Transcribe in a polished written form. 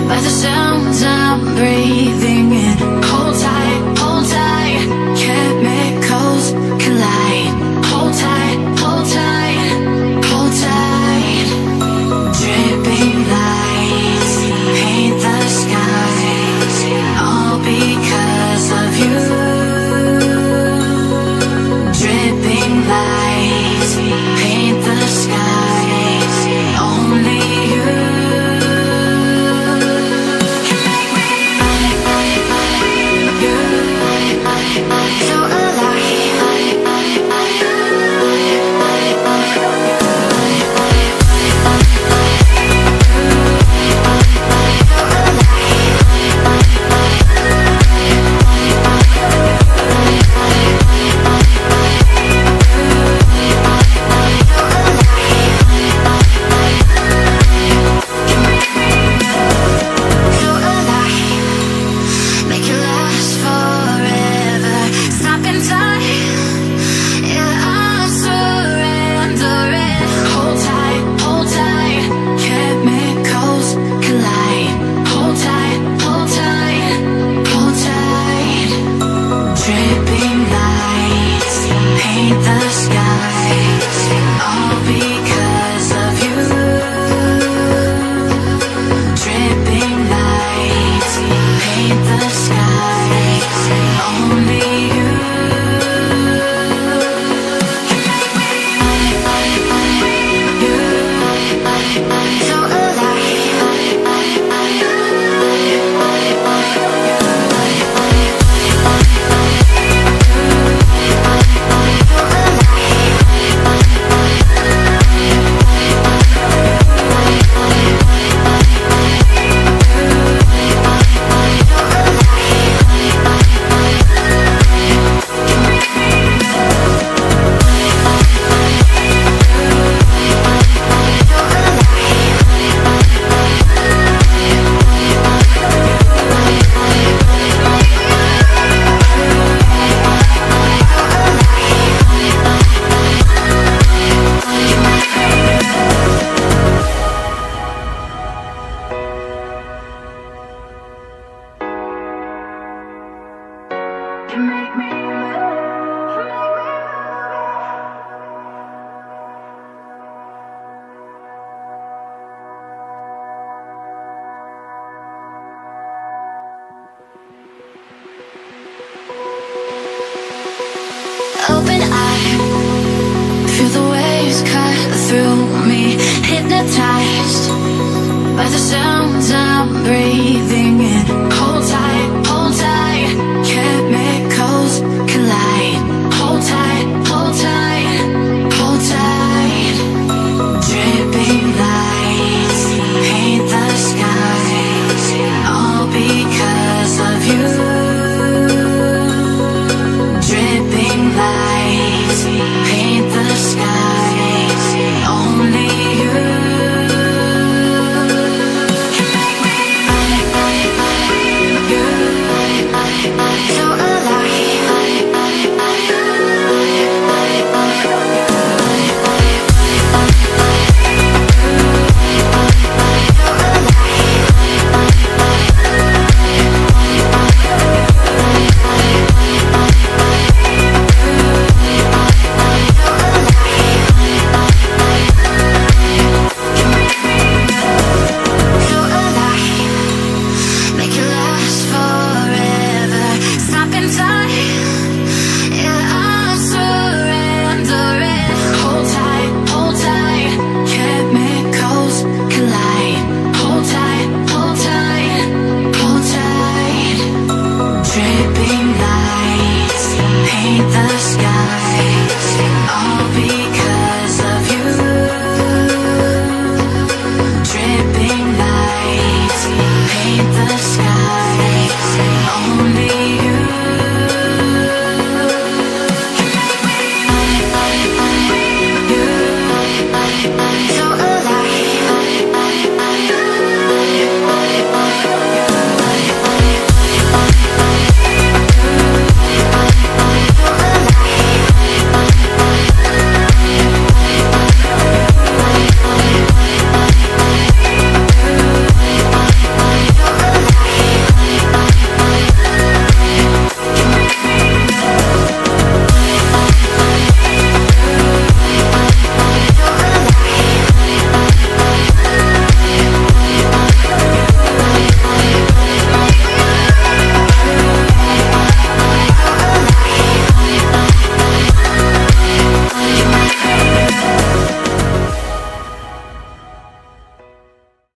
by the sounds I'm breathing in. Hold tight, chemicals collide. Hold tight, hold tight, hold tight. Dripping lights paint the skies, all because of you. Dripping lights paint the skies, only you. Open eye, feel the waves cut through me, hypnotized by the sounds I'm breathing in. Hold tight, chemicals collide. Hold tight, hold tight, hold tight. Dripping lights paint the skies, all because of you. Dripping lights paint the skies, only you. So Dream